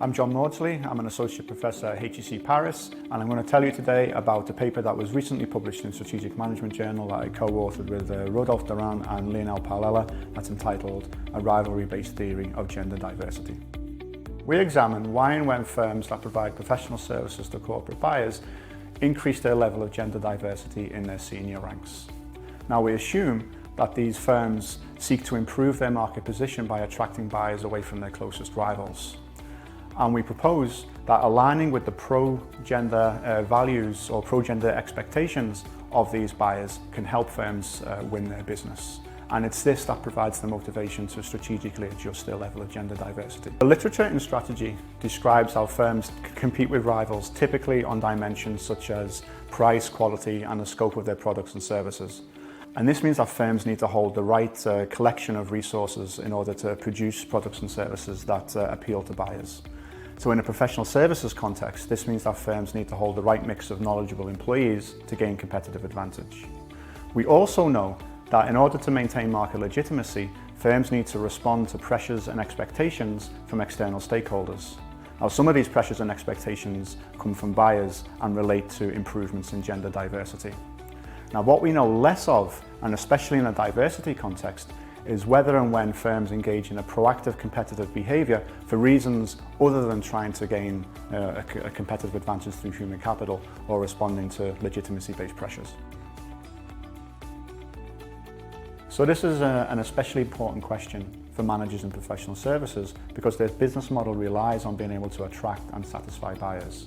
I'm John Mawdsley. I'm an Associate Professor at HEC Paris, and I'm going to tell you today about a paper that was recently published in Strategic Management Journal that I co-authored with Rodolphe Durand and Lionel Paolella that's entitled A Rivalry-Based Theory of Gender Diversity. We examine why and when firms that provide professional services to corporate buyers increase their level of gender diversity in their senior ranks. Now, we assume that these firms seek to improve their market position by attracting buyers away from their closest rivals. And we propose that aligning with the pro-gender values or pro-gender expectations of these buyers can help firms win their business. And it's this that provides the motivation to strategically adjust their level of gender diversity. The literature in strategy describes how firms compete with rivals typically on dimensions such as price, quality, and the scope of their products and services. And this means that firms need to hold the right collection of resources in order to produce products and services that appeal to buyers. So in a professional services context, this means that firms need to hold the right mix of knowledgeable employees to gain competitive advantage. We also know that in order to maintain market legitimacy, firms need to respond to pressures and expectations from external stakeholders. Now, some of these pressures and expectations come from buyers and relate to improvements in gender diversity. Now, what we know less of, and especially in a diversity context, is whether and when firms engage in a proactive competitive behaviour for reasons other than trying to gain a competitive advantage through human capital or responding to legitimacy-based pressures. So this is an especially important question for managers in professional services because their business model relies on being able to attract and satisfy buyers.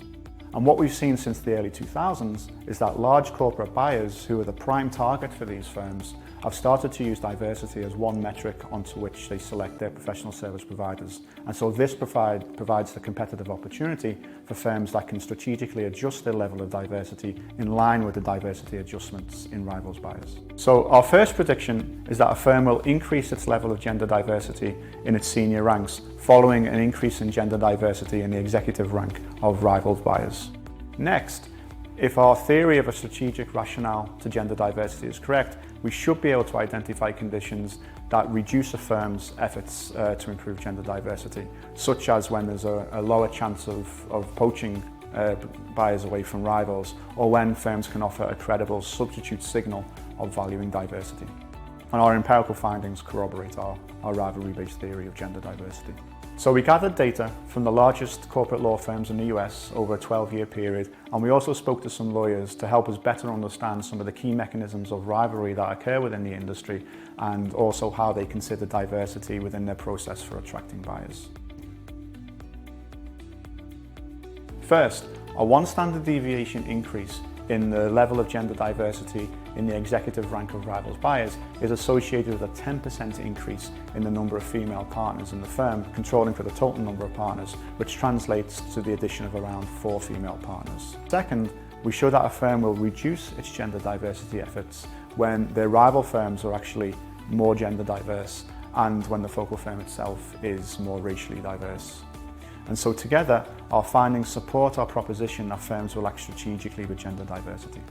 And what we've seen since the early 2000s is that large corporate buyers, who are the prime target for these firms, have started to use diversity as one metric onto which they select their professional service providers. And so this provides the competitive opportunity for firms that can strategically adjust their level of diversity in line with the diversity adjustments in rivals buyers. So our first prediction is that a firm will increase its level of gender diversity in its senior ranks following an increase in gender diversity in the executive rank of rivals buyers. Next, if our theory of a strategic rationale to gender diversity is correct, we should be able to identify conditions that reduce a firm's efforts to improve gender diversity, such as when there's a lower chance of poaching buyers away from rivals, or when firms can offer a credible substitute signal of valuing diversity. And our empirical findings corroborate our rivalry-based theory of gender diversity. So we gathered data from the largest corporate law firms in the US over a 12-year period, and we also spoke to some lawyers to help us better understand some of the key mechanisms of rivalry that occur within the industry and also how they consider diversity within their process for attracting buyers. First, a one standard deviation increase in the level of gender diversity in the executive rank of rivals buyers is associated with a 10% increase in the number of female partners in the firm, controlling for the total number of partners, which translates to the addition of around 4 female partners. Second, we show that a firm will reduce its gender diversity efforts when their rival firms are actually more gender diverse and when the focal firm itself is more racially diverse. And so together, our findings support our proposition that firms will act strategically with gender diversity.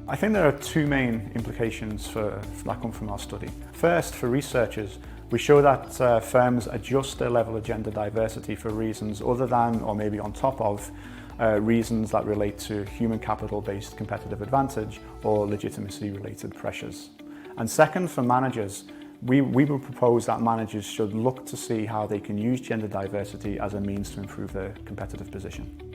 I think there are two main implications that come from our study. First, for researchers, we show that firms adjust their level of gender diversity for reasons other than, or maybe on top of, reasons that relate to human capital-based competitive advantage or legitimacy-related pressures. And second, for managers, we would propose that managers should look to see how they can use gender diversity as a means to improve their competitive position.